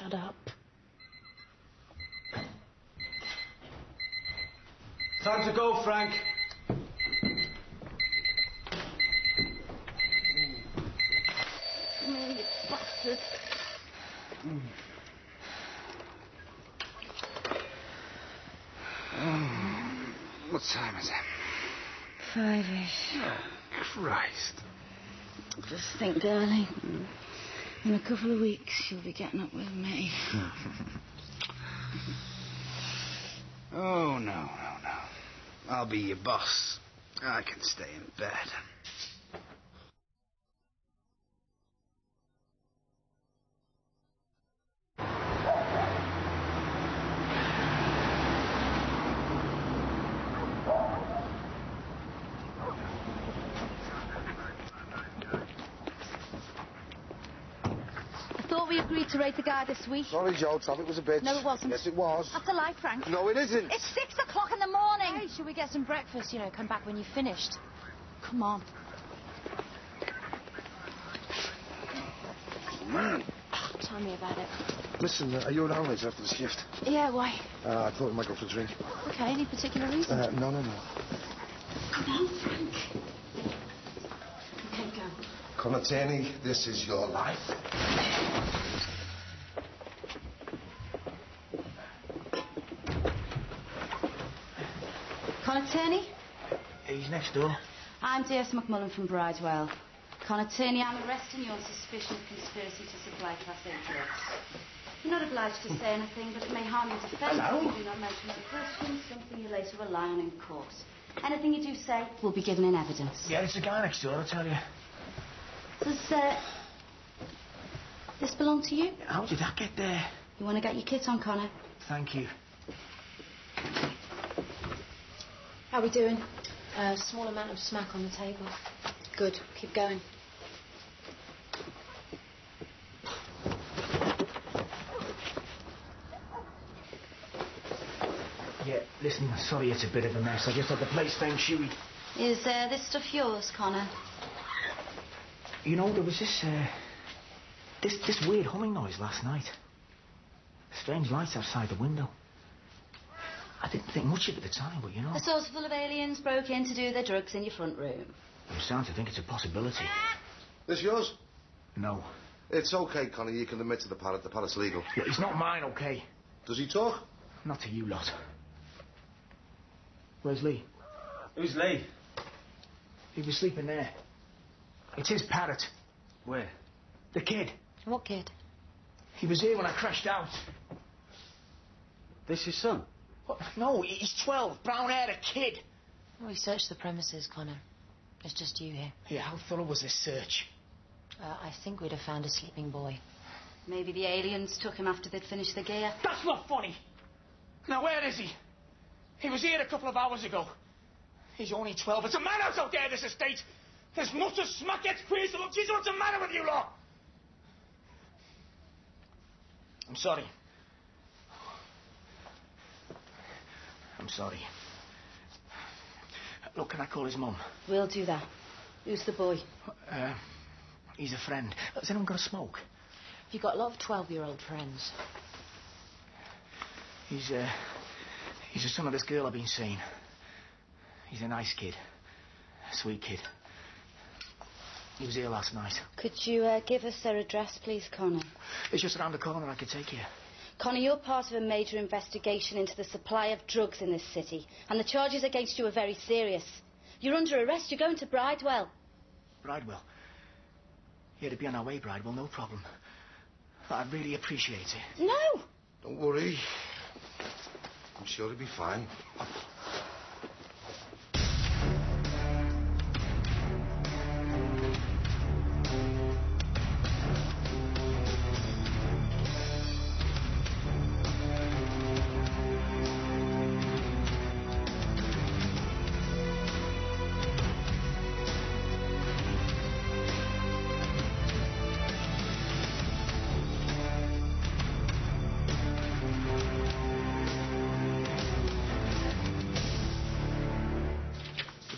shut up. Time to go, Frank. You bastard. What time is it? 5-ish. Oh, Christ. Just think, darling. In a couple of weeks, you'll be getting up with me. Oh, no. I'll be your boss. I can stay in bed. We agreed to raid the guard this week. Sorry, Joe, traffic was a bitch. No, it wasn't. Yes, it was. That's a lie, Frank. No, it isn't. It's 6 o'clock in the morning. Hey, should we get some breakfast? You know, come back when you've finished. Come on. Tell me about it. Listen, are you around later after the shift? Yeah, why? I thought we might go for a drink. Okay, any particular reason? No. Come on, Frank. Okay, go. Connor Tierney, this is your life. Connor Tierney? He's next door. I'm DS McMullen from Bridewell. Connor Tierney, I'm arresting you on suspicion of conspiracy to supply Class A drugs. You're not obliged to say anything, but it may harm your defence if you do not mention the question, something you later rely on in court. Anything you do say will be given in evidence. Yeah, it's the guy next door, I'll tell you. Does this belong to you? How did that get there? You want to get your kit on, Connor? Thank you. How are we doing? A small amount of smack on the table. Good. Keep going. Yeah, listen, sorry it's a bit of a mess. I just had the place feng shui. Is this stuff yours, Connor? You know, there was this weird humming noise last night. Strange lights outside the window. I didn't think much of it at the time, but you know... A saucer full of aliens broke in to do their drugs in your front room. I'm starting to think it's a possibility. This yours? No. It's okay, Connor. You can admit to the parrot. The parrot's legal. Yeah, it's not mine, okay? Does he talk? Not to you lot. Where's Lee? Who's Lee? He was sleeping there. It's his parrot. Where? The kid. What kid? He was here when I crashed out. This his son? What? No, he's 12. Brown-haired, a kid. We searched the premises, Connor. There's just you here. Yeah, how thorough was this search? I think we'd have found a sleeping boy. Maybe the aliens took him after they'd finished the gear. That's not funny. Now, where is he? He was here a couple of hours ago. He's only 12. It's a madhouse out there, this estate. There's much of smack gets crazy. Look, Jesus, what's the matter with you lot? I'm sorry. I'm sorry. Look, can I call his mum? We'll do that. Who's the boy? He's a friend. Has anyone got a smoke? You got a lot of 12-year-old friends. He's the son of this girl I've been seeing. He's a nice kid. A sweet kid. He was here last night. Could you give us their address, please, Connor? It's just around the corner. I could take you. Connor, you're part of a major investigation into the supply of drugs in this city, and the charges against you are very serious. You're under arrest. You're going to Bridewell. Bridewell? Yeah, to be on our way, Bridewell, no problem. I'd really appreciate it. No! Don't worry. I'm sure he'll be fine.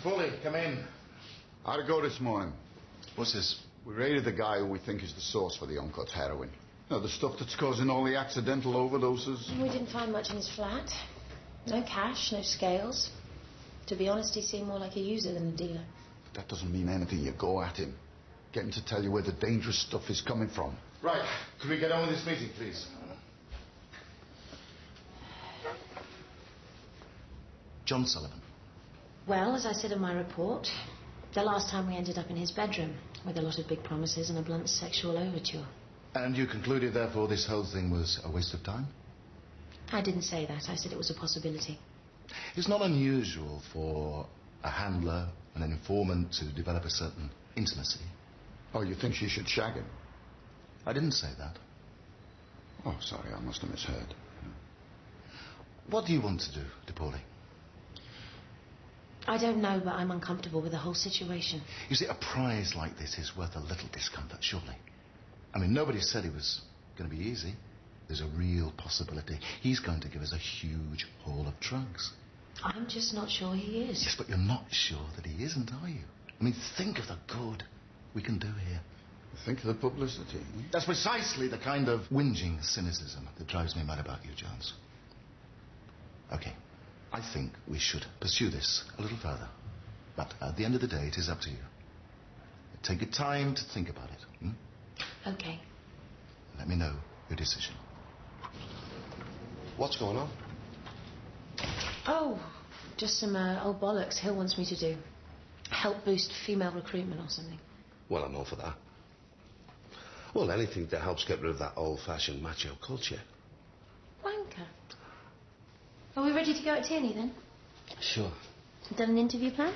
Pauli, come in. How'd it go this morning? What's this? We raided the guy who we think is the source for the uncut heroin. No, the stuff that's causing all the accidental overdoses. We didn't find much in his flat. No cash, no scales. To be honest, he seemed more like a user than a dealer. That doesn't mean anything. You go at him. Get him to tell you where the dangerous stuff is coming from. Right. Can we get on with this meeting, please? John Sullivan. Well, as I said in my report, the last time we ended up in his bedroom with a lot of big promises and a blunt sexual overture. And you concluded, therefore, this whole thing was a waste of time? I didn't say that. I said it was a possibility. It's not unusual for a handler and an informant to develop a certain intimacy. Oh, you think she should shag him? I didn't say that. Oh, sorry, I must have misheard. What do you want to do, Pauli? I don't know, but I'm uncomfortable with the whole situation. You see, a prize like this is worth a little discomfort, surely. I mean, nobody said it was going to be easy. There's a real possibility. He's going to give us a huge haul of drugs. I'm just not sure he is. Yes, but you're not sure that he isn't, are you? I mean, think of the good we can do here. Think of the publicity. That's precisely the kind of whinging cynicism that drives me mad about you, Jones. Okay, I think we should pursue this a little further. But at the end of the day, it is up to you. Take your time to think about it. Okay. Let me know your decision. What's going on? Oh, just some old bollocks Hill wants me to do. Help boost female recruitment or something. Well, I'm all for that. Well, anything that helps get rid of that old-fashioned macho culture. Wanker. Are we ready to go at Tierney then? Sure. Done an interview plan?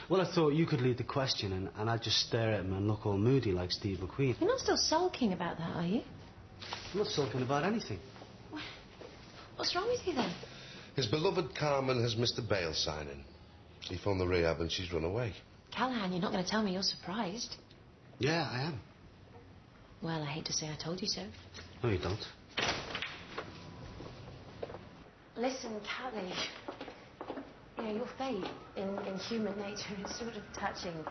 Well, I thought you could lead the question and I'd just stare at him and look all moody like Steve McQueen. You're not still sulking about that, are you? I'm not sulking about anything. What's wrong with you then? His beloved Carmen has missed a bail signing. He phoned the rehab and she's run away. Callaghan, you're not going to tell me you're surprised. Yeah, I am. Well, I hate to say I told you so. No, you don't. Listen, Callie. You know, your faith in human nature is sort of touching.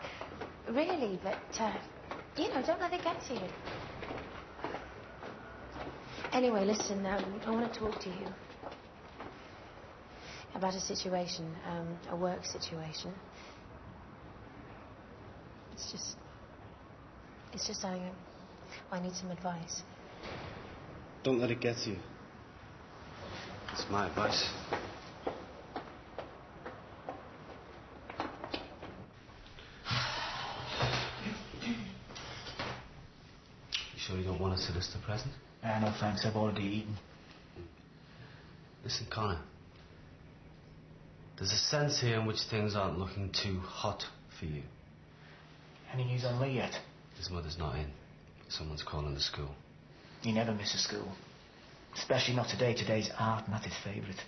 Really, but, don't let it get to you. Anyway, listen, I want to talk to you about a situation, a work situation. It's just I need some advice. Don't let it get to you. That's my advice. You sure you don't want to sit us to present? No thanks, I've already eaten. Listen, Connor. There's a sense here in which things aren't looking too hot for you. Any news on Lee yet? His mother's not in. Someone's calling the school. He never misses school. Especially not today. Today's art, not his favourite.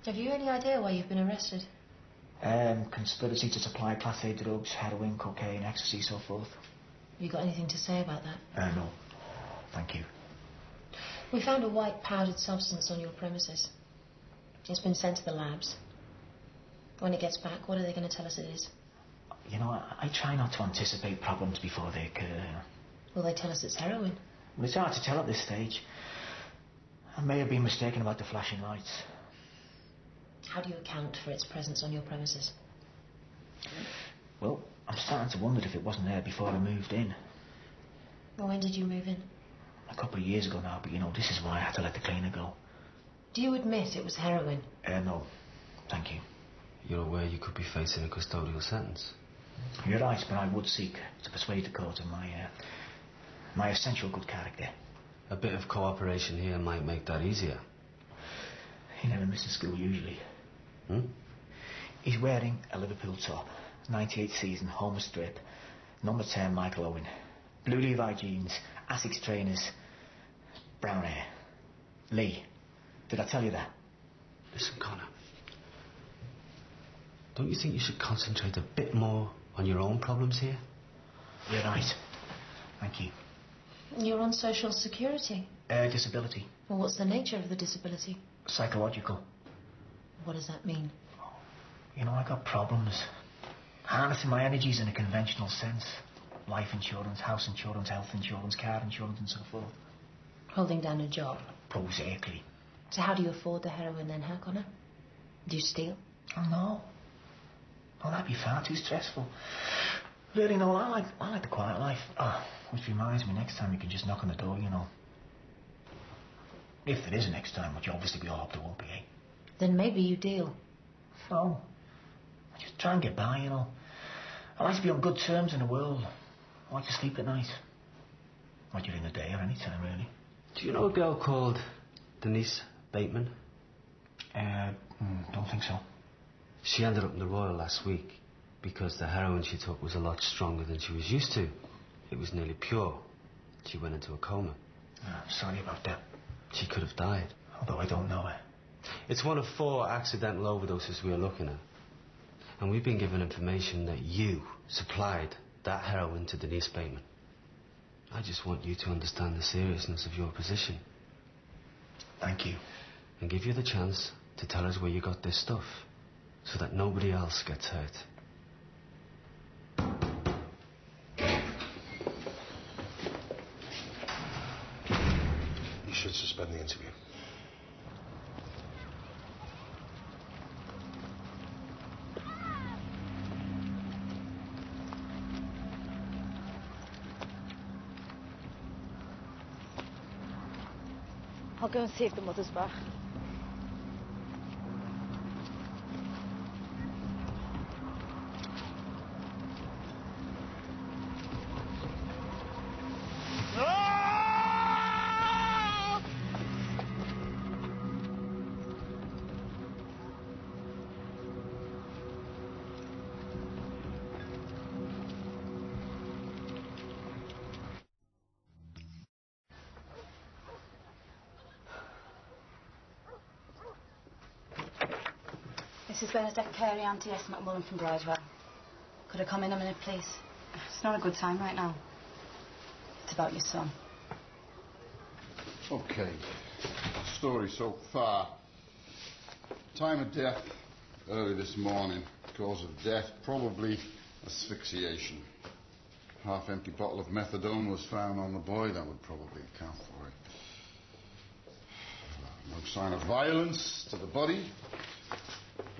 Have you any idea why you've been arrested? Conspiracy to supply Class A drugs, heroin, cocaine, ecstasy, so forth. You got anything to say about that? No. Thank you. We found a white powdered substance on your premises. It's been sent to the labs. When it gets back, what are they going to tell us it is? You know, I try not to anticipate problems before they occur. Will they tell us it's heroin? Well, it's hard to tell at this stage. I may have been mistaken about the flashing lights. How do you account for its presence on your premises? Well, I'm starting to wonder if it wasn't there before I moved in. Well, when did you move in? A couple of years ago now, but this is why I had to let the cleaner go. Do you admit it was heroin? No. Thank you. You're aware you could be facing a custodial sentence? You're right, but I would seek to persuade the court of my essential good character. A bit of cooperation here might make that easier. He never misses school, usually. He's wearing a Liverpool top, 98 season, Homer strip, number 10, Michael Owen, blue Levi jeans, Asics trainers, brown hair. Lee, did I tell you that? Listen, Connor. Don't you think you should concentrate a bit more on your own problems here? You're right. Thank you. You're on social security? Disability. Well, what's the nature of the disability? Psychological. What does that mean? I got problems. Harnessing my energies in a conventional sense. life insurance, house insurance, health insurance, car insurance and so forth. Holding down a job. Prosaically. So how do you afford the heroin then, huh, Connor? Do you steal? Oh, no. Oh, that'd be far too stressful. Really, no, I like the quiet life. Oh, which reminds me, next time you can just knock on the door, you know. If there is a next time, which obviously we all hope there won't be, eh? Then maybe you deal. No. I just try and get by, you know. I like to be on good terms in the world. I like to sleep at night. Or during the day or any time, really. Do you know a girl called Denise Bateman? Don't think so. She ended up in the Royal last week because the heroin she took was a lot stronger than she was used to. It was nearly pure. She went into a coma. Oh, I'm sorry about that. She could have died. Although I don't know her. It's one of 4 accidental overdoses we are looking at. And we've been given information that you supplied that heroin to Denise Bateman. I just want you to understand the seriousness of your position. Thank you. And give you the chance to tell us where you got this stuff, so that nobody else gets hurt. You should suspend the interview. I'll go and see if the mother's back. Mrs. Bernadette Carey, Auntie S. McMullen from Bridewell. Could I come in a minute, please? It's not a good time right now. It's about your son. Okay. Story so far. Time of death, early this morning. Cause of death, probably asphyxiation. Half-empty bottle of methadone was found on the boy. That would probably account for it. No sign of violence to the body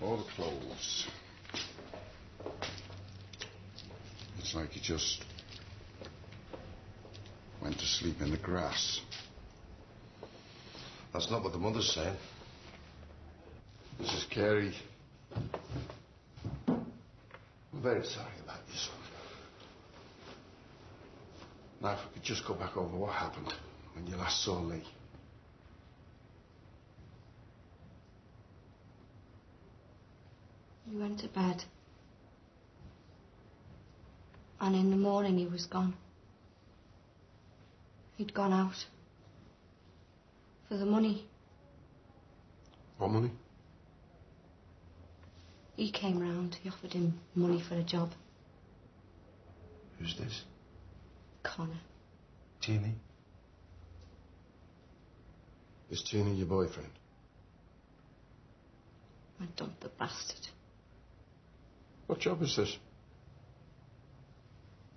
or the clothes. It's like he just went to sleep in the grass. That's not what the mother's saying. Mrs. Carey, I'm very sorry about your son. Now, if we could just go back over what happened when you last saw Lee. He went to bed. And in the morning he was gone. He'd gone out. For the money. What money? He came round. He offered him money for a job. Who's this? Connor. Tierney? Is Tierney your boyfriend? I dumped the bastard. What job is this?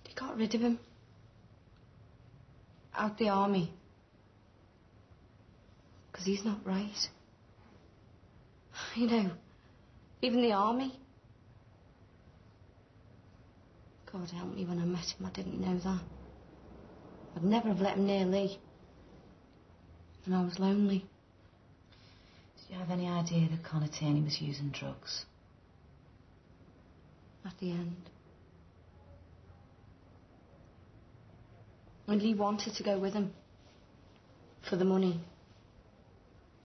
They got rid of him. Out the army. Because he's not right. You know, even the army. God help me, when I met him, I didn't know that. I'd never have let him near Lee. And I was lonely. Did you have any idea that Connor Tierney was using drugs? At the end. And Lee wanted to go with him. For the money.